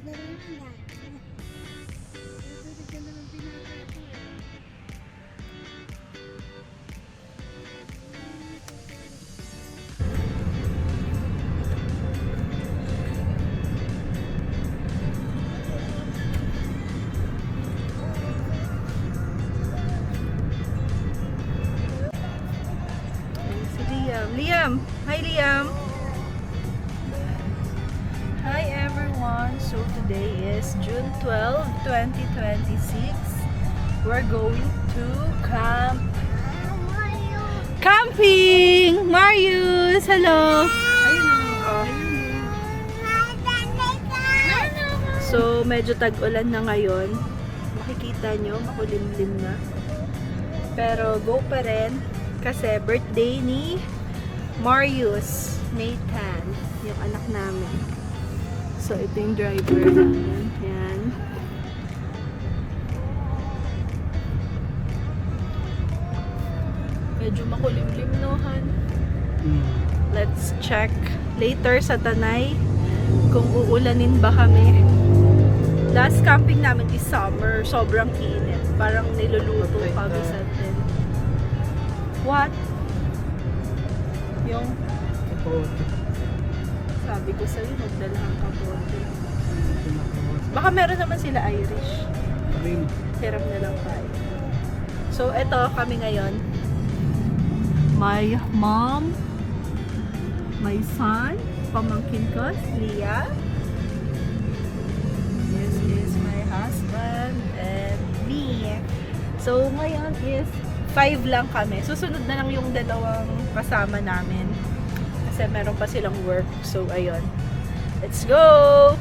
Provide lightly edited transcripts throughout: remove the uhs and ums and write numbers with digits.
Liam! Hi, Liam! Hi, everyone! So, today is June 12, 2026. We're going to camping! Marius! Hello! So, medyo tag-ulan na ngayon. Makikita nyo, makulimlim na. Pero, go pa rin. Kasi, birthday ni Marius, Nathan, yung anak namin. So, ito yung driver namin. Yan. Medyo makulimlim, no, Han? Let's check later sa Tanay kung uulanin ba kami. Last camping namin is summer. Sobrang init. Parang niluluto kami sa tent. What? Yung Kapote. sabi ko sa'yo, magdala ang kapote. Baka meron naman sila Irish. Rin. Hiram na lang tayo. So, eto kami ngayon. My mom, my son, pamangkin ko, Leah. This is my husband and me. So, ngayon is 5 lang kami. Susunod na lang yung dalawang kasama namin. Kasi meron pa silang work. So, ayun. Let's go!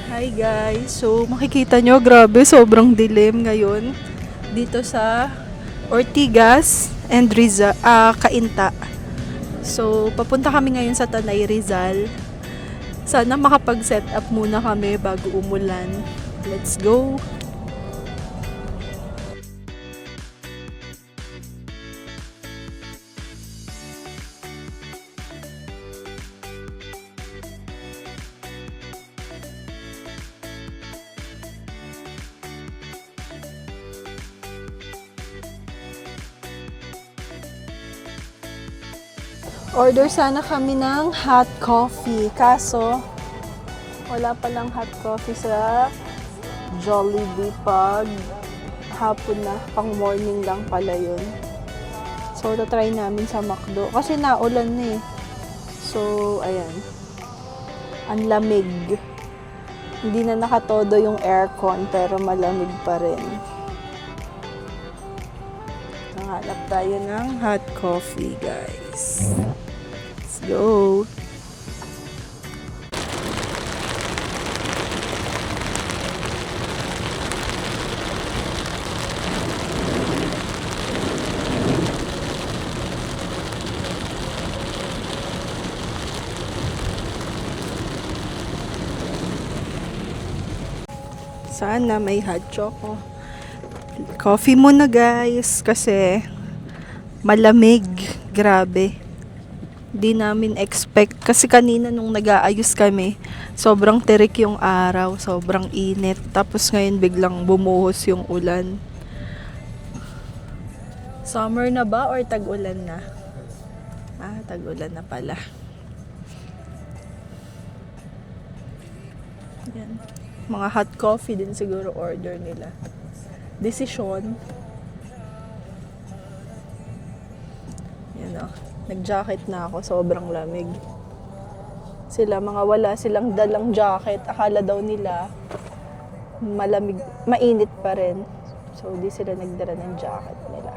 Hi guys! So, makikita nyo, grabe, sobrang dilim ngayon dito sa Ortigas and Cainta. So, papunta kami ngayon sa Tanay, Rizal. Sana makapag-set up muna kami bago umulan. Let's go! Order sana kami ng hot coffee. Kaso, wala palang hot coffee sa Jollibee pag hapon na. Pang morning lang pala yun. So, try namin sa McDo. Kasi naulan na eh. So, ayan. Ang lamig. Hindi na nakatodo yung aircon pero malamig pa rin. Hanap tayo ng hot coffee, guys. Let's go! Sana may hot choco. Coffee muna guys kasi malamig, grabe. Di namin expect kasi kanina nung nag-aayos kami, sobrang tirik yung araw, sobrang init. Tapos ngayon biglang bumuhos yung ulan. Summer na ba or tag-ulan na? Ah, tag-ulan na pala. Yan. Mga hot coffee din siguro order nila. Desisyon. Yan o. Nag-jacket na ako. Sobrang lamig. Sila, mga wala silang dalang jacket. Akala daw nila malamig, mainit pa rin. So, di sila nagdala ng jacket nila.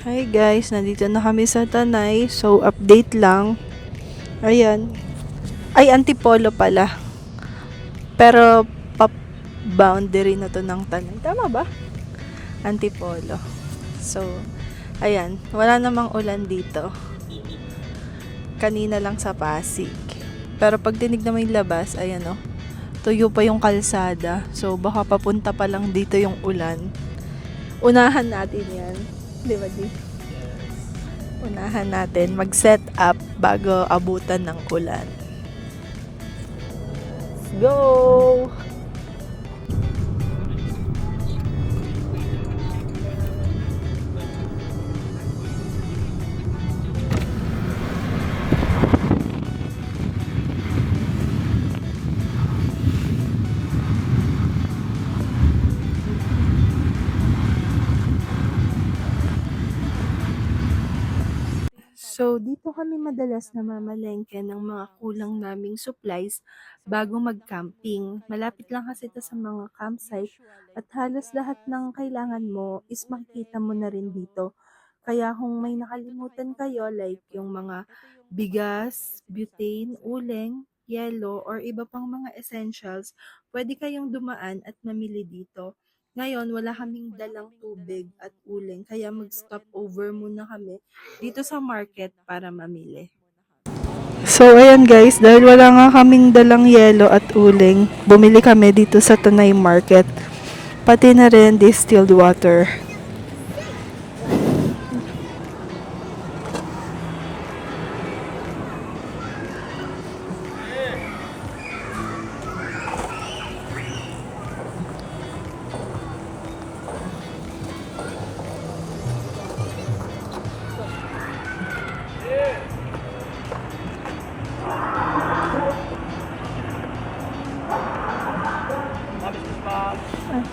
Hi guys, nandito na kami sa Tanay. So, update lang. Ayan. Ay, Antipolo pala. Pero, boundary na to ng Tanay. Tama ba? Antipolo. So, Ayan, wala namang ulan dito. Kanina lang sa Pasig. Pero pag tinignan mo yung labas, ayan o. Tuyo pa yung kalsada. So, baka papunta pa lang dito yung ulan. Unahan natin yan. Di ba, Di? Unahan natin. Mag-set up bago abutan ng ulan. Let's go! So, dito kami madalas namamalengke ng mga kulang naming supplies bago mag-camping. Malapit lang kasi ito sa mga campsite at halos lahat ng kailangan mo is makikita mo na rin dito. Kaya kung may nakalimutan kayo like yung mga bigas, butane, uling, yelo, or iba pang mga essentials, pwede kayong dumaan at mamili dito. Ngayon, wala kaming dalang tubig at uling, kaya mag-stop over muna kami dito sa market para mamili. So, ayan guys, dahil wala nga kaming dalang yelo at uling, bumili kami dito sa Tanay Market. Pati na rin distilled water.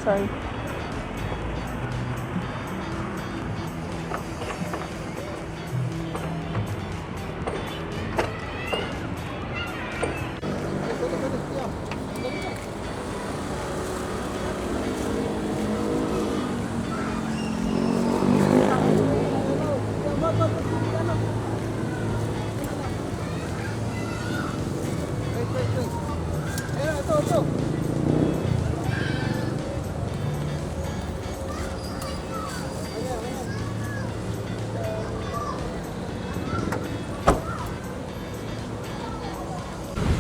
Sorry.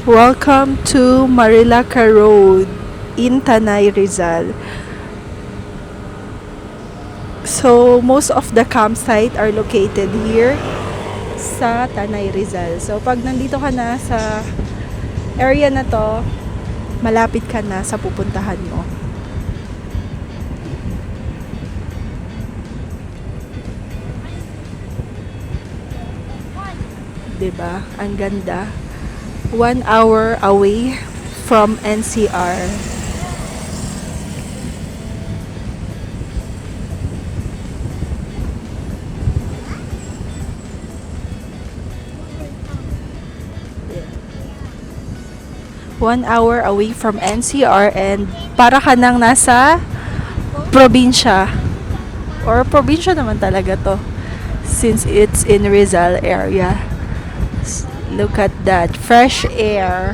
Welcome to Marilaca Road in Tanay, Rizal. So, most of the campsite are located here sa Tanay, Rizal. So, pag nandito ka na sa area na to, malapit ka na sa pupuntahan mo. Diba? Ang ganda. 1 hour away from NCR. One hour away from NCR and para ka nang nasa probinsya. Or probinsya naman talaga to since it's in Rizal area. Look at that, fresh air.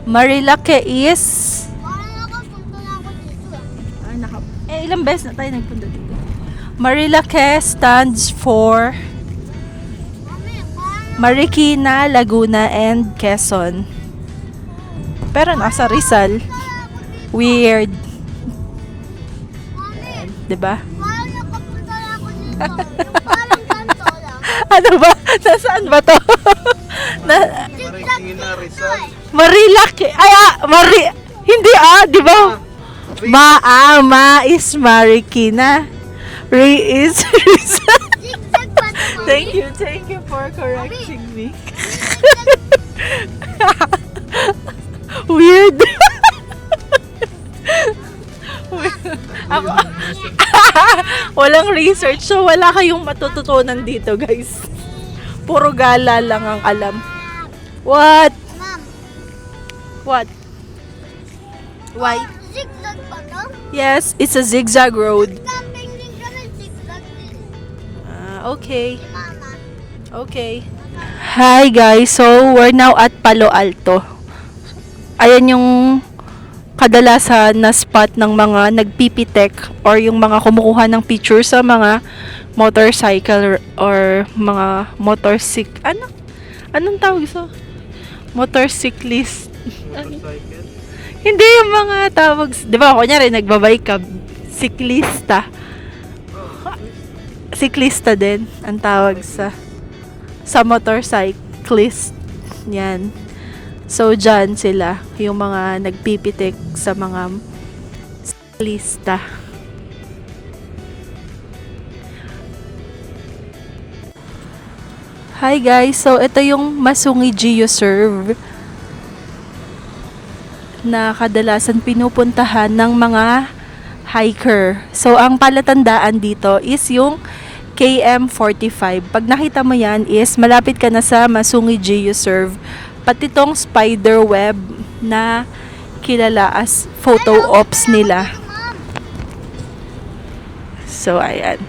Marilaque is... ilang beses na tayo nagpunta dito. Marilaque stands for Marikina, Laguna, and Quezon. Pero nasa Rizal. Weird. Diba? Ano ba? Nasaan ba to? Marikina, Rizal. Marilaque. Hindi diba? Ma is Marikina. Ri is Rizal. Thank you for correcting me. Weird. Ako, walang research, so wala kayong matututunan dito, guys. Puro gala lang ang alam. What? Ma'am, What? Why? zigzag ba to? Yes, it's a zigzag road. Camping din kami, zigzag din. Okay. Mama, Okay. Hi guys, so we're now at Palo Alto. Ayan yung kadalasan na spot ng mga nagpipitek or yung mga kumukuha ng picture sa mga motorcycle or mga anong tawag sa motorcyclist? Motorcycle. Hindi yung mga tawag, 'di ba? Kunyari nagbabike ka, siklista. Siklista din ang tawag sa motorcyclist. Yan. So, dyan sila, yung mga nagpipitik sa mga siklista. Hi guys, so ito yung Masungi GeoServe na kadalasan pinupuntahan ng mga hiker. So, ang palatandaan dito is yung KM45. Pag nakita mo yan is malapit ka na sa Masungi GeoServe. Pati tong spider web na kilala as photo ops nila. So, ayan.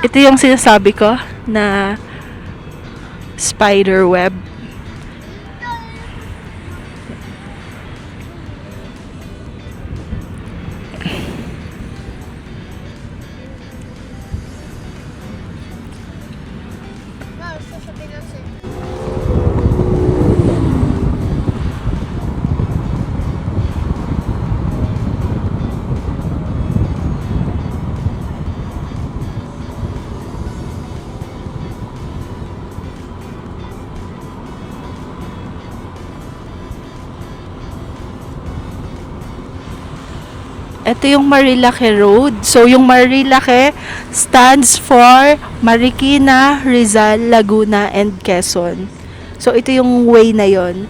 Ito yung sinasabi ko na spider web. Ito yung Marilake Road. So, yung Marilake stands for Marikina, Rizal, Laguna, and Quezon. So, ito yung way na yon.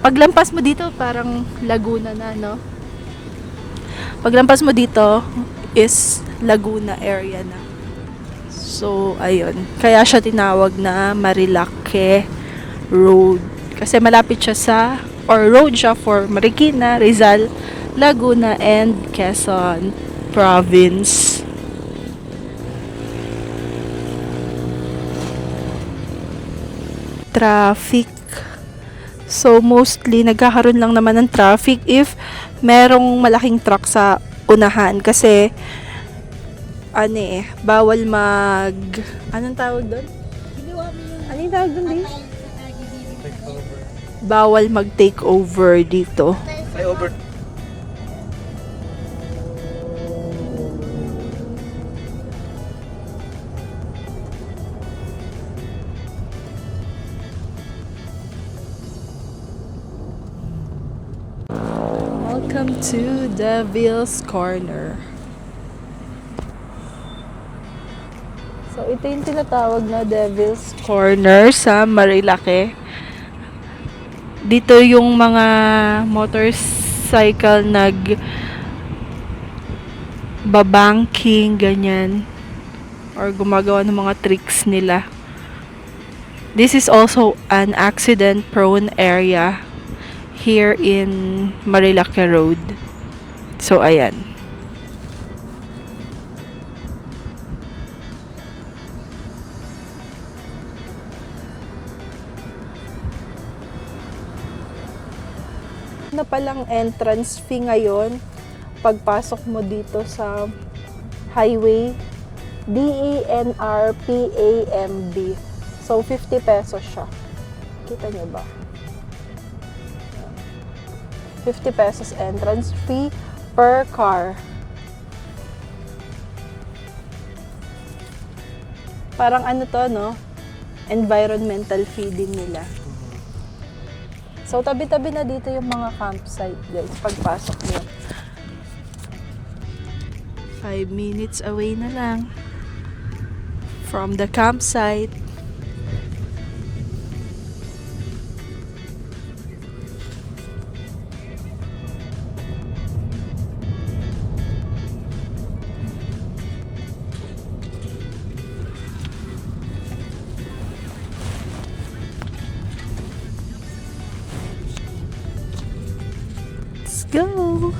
Paglampas mo dito, parang Laguna na, no? Paglampas mo dito is Laguna area na. So, ayun. Kaya siya tinawag na Marilake Road. Kasi malapit siya road siya for Marikina, Rizal, Laguna, and Quezon Province. Traffic. So, mostly, nagkakaroon lang naman ng traffic if merong malaking truck sa unahan. Kasi, bawal anong tawag doon? Anong tawag doon, Dave? Take over. Bawal mag-take over dito. Ay, over. Welcome to Devil's Corner. So, ito yung tinatawag na Devil's Corner sa Marilake. Dito yung mga motorcycle babanking, ganyan. Or gumagawa ng mga tricks nila. This is also an accident-prone area here in Marilake Road. So, ayan. Na palang entrance fee ngayon pagpasok mo dito sa highway DENR PAMB. So, 50 pesos siya. Kita niyo ba? 50 pesos entrance fee per car. Parang no? Environmental fee din nila. So, tabi-tabi na dito yung mga campsite, guys, pagpasok nyo. 5 minutes away na lang from the campsite. Let's go!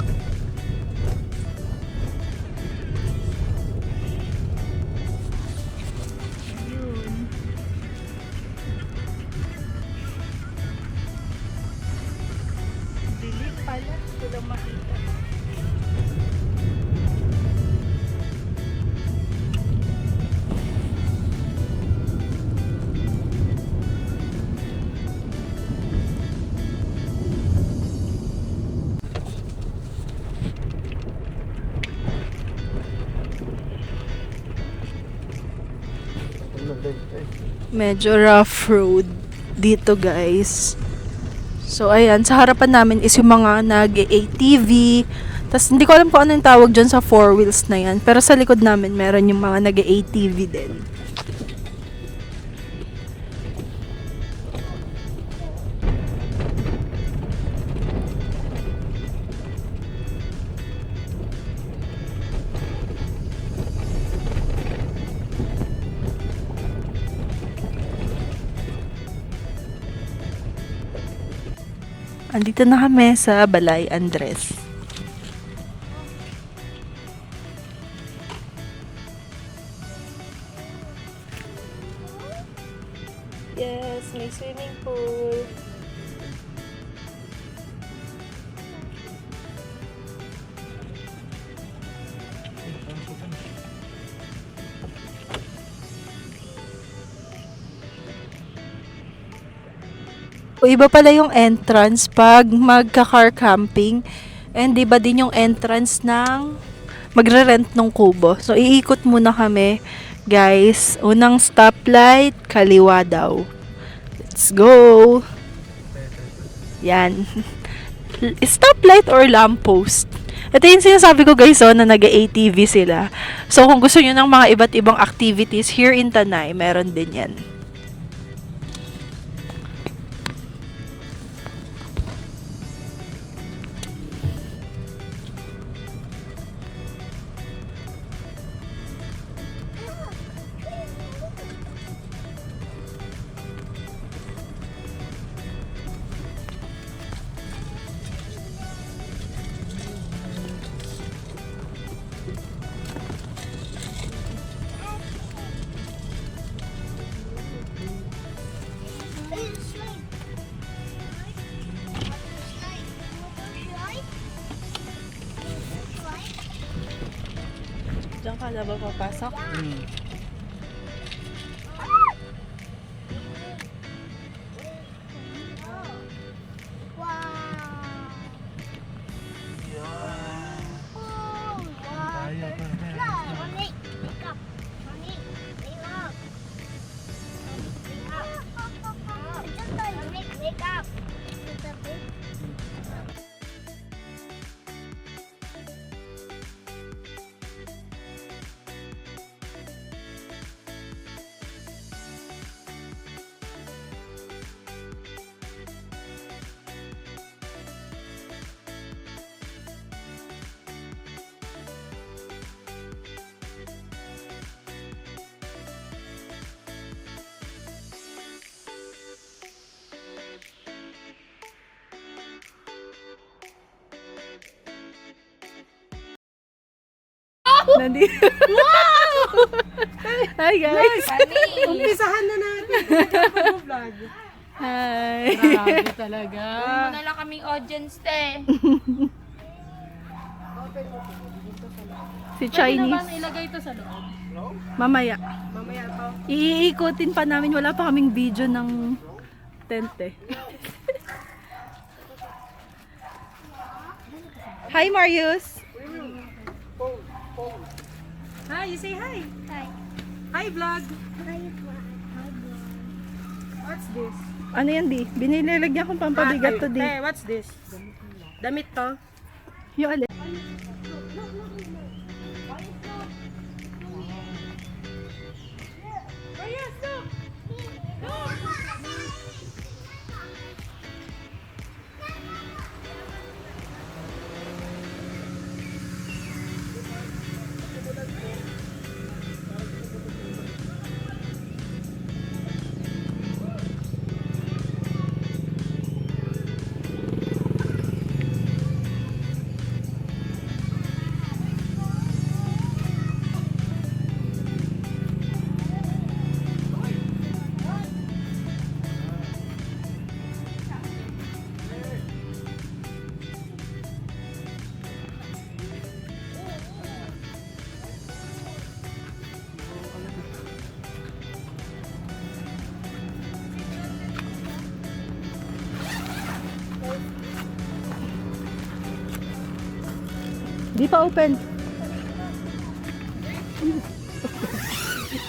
Medyo rough road dito, guys. So, ayan. Sa harapan namin is yung mga nag-ATV. Tapos, hindi ko alam kung ano yung tawag dyan sa four wheels na yan. Pero sa likod namin, meron yung mga nag-ATV din. Andito na kami sa Balay Andres. Yes, may swimming pool. O iba pala yung entrance pag magka-car camping. And iba din yung entrance ng magre-rent ng kubo. So iikot muna kami, guys. Unang stoplight, kaliwa daw. Let's go! Yan. Stoplight or lamppost. Ito yung sinasabi ko, guys, na nag-ATV sila. So kung gusto nyo ng mga iba't ibang activities here in Tanay, meron din yan. Diyan ka na ba papasok? Nandito. Wow! Hi, guys. Umpisahan na natin. Vlog. Hi. Grabe talaga. Muna lang kaming audience, te. Si Chinese. Ilagay ito sa loob. Mamaya. Mamaya pa. Iikutin pa namin. Wala pa kaming video ng tent eh. Hi, Marius. Hi, you say hi. Hi. Hi, vlog. What's this? Ano yan, Di? Binilalagyan kong pampabigat to, Di. Hey, what's this? Damit to. Yung alin. Di pa open.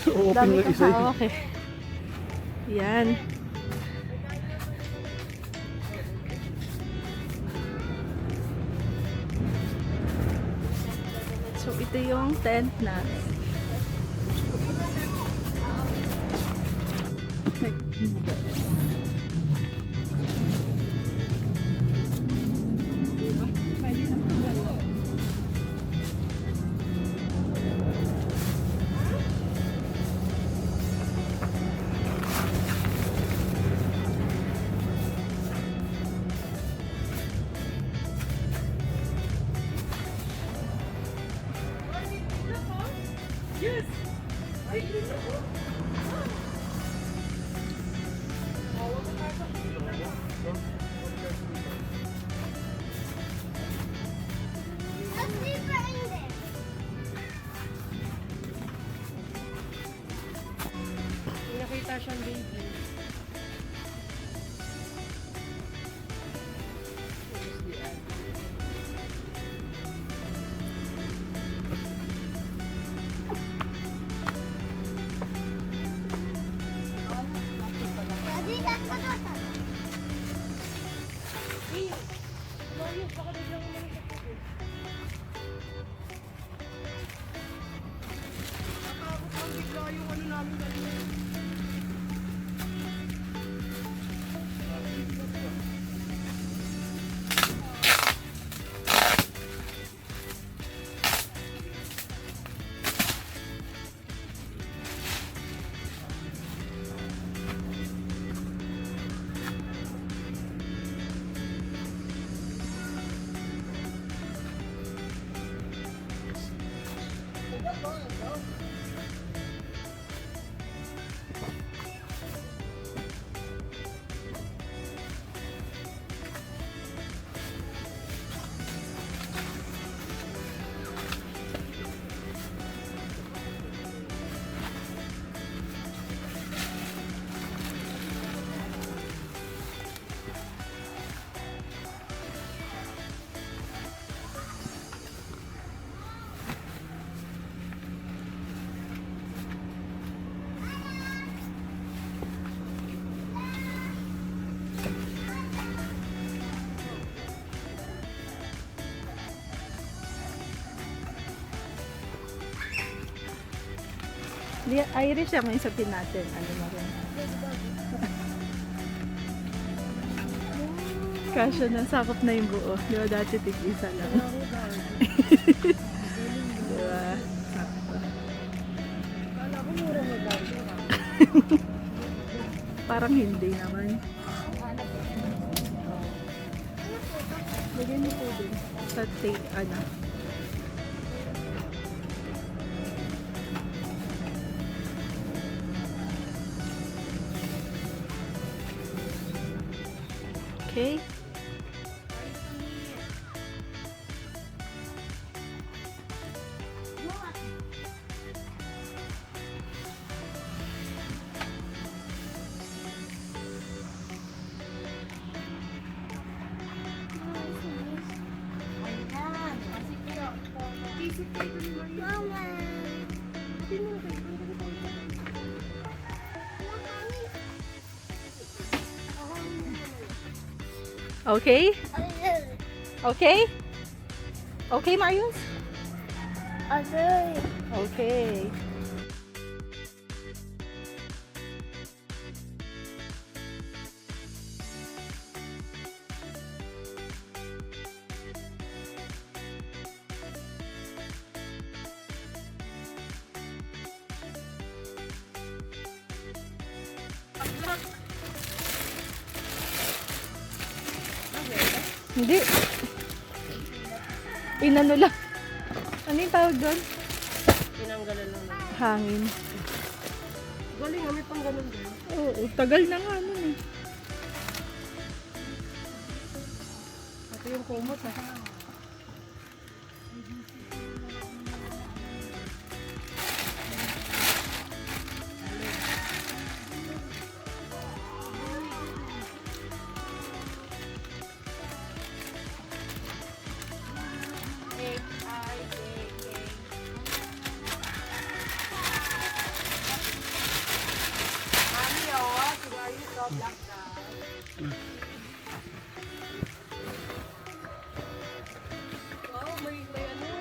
Open Dami na ka isa pa. Okay. Yan. So, ito yung tent na. May nakita siyang baby. Irish ang isapin natin. Ano mo rin. Kasya na, sakop na yung buo. Di ba dati tig-isa lang? Diba? Sakto. Parang hindi naman. Lagyan mo po din. Sa take, ano. Okay. Okay? Okay? Okay, Marius? Okay. Hindi. Inano lang. Ano yung tawag doon? Tinanggalan lang. Hangin. Galing, may pang ganun din. Oo, tagal na nga nun eh. Ito yung kumot ha. Wow, may ano.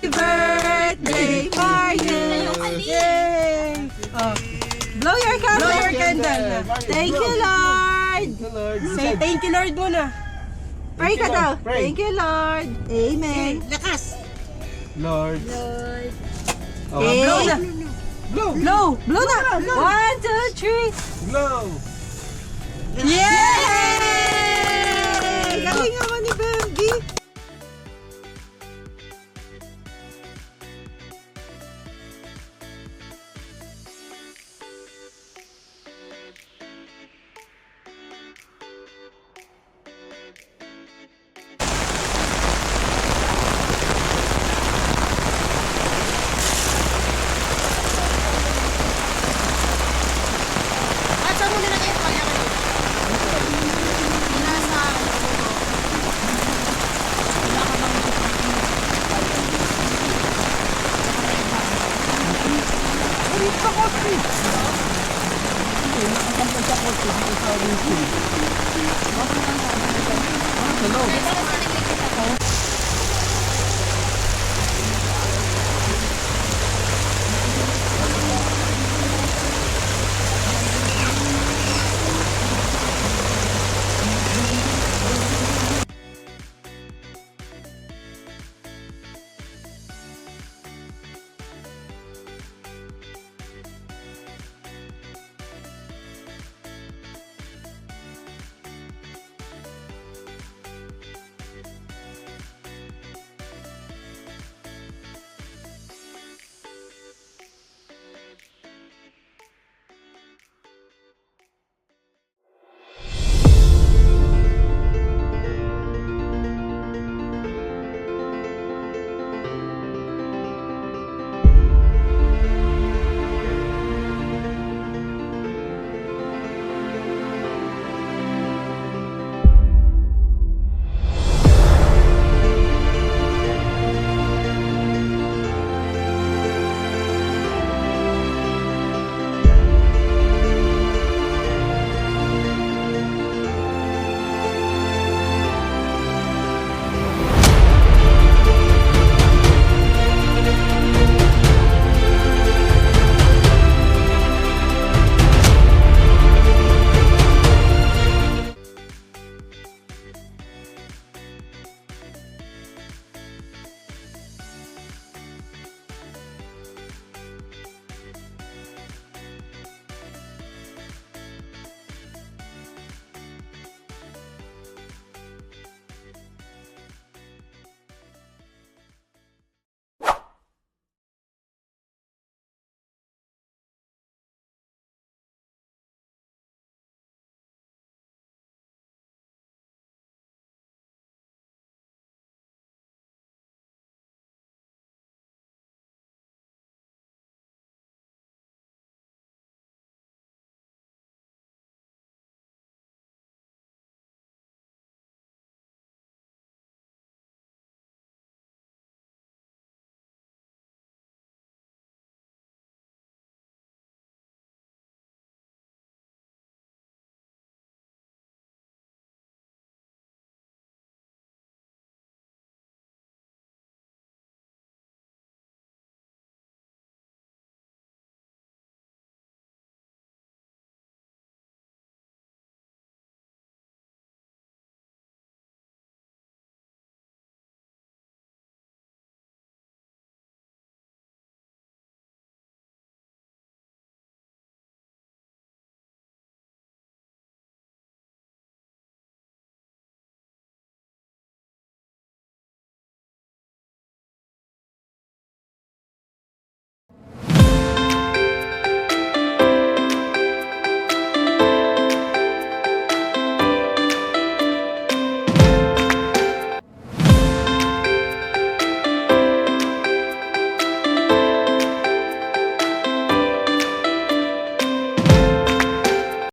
Birthday for you! Yay! Oh. Blow your candle! Blow your candle. Thank you, Lord! Say thank you, Lord muna. Pray ka daw. Pray. Thank you, Lord. Amen. Lakas. Lord. Oh, Okay. Blow na. Blow. Blow! Blow na! 1, 2, 3! Blow. Yay! Galing naman ni Bambi! At saan mo nilagay yung kaya kayo? Nasa... Hello.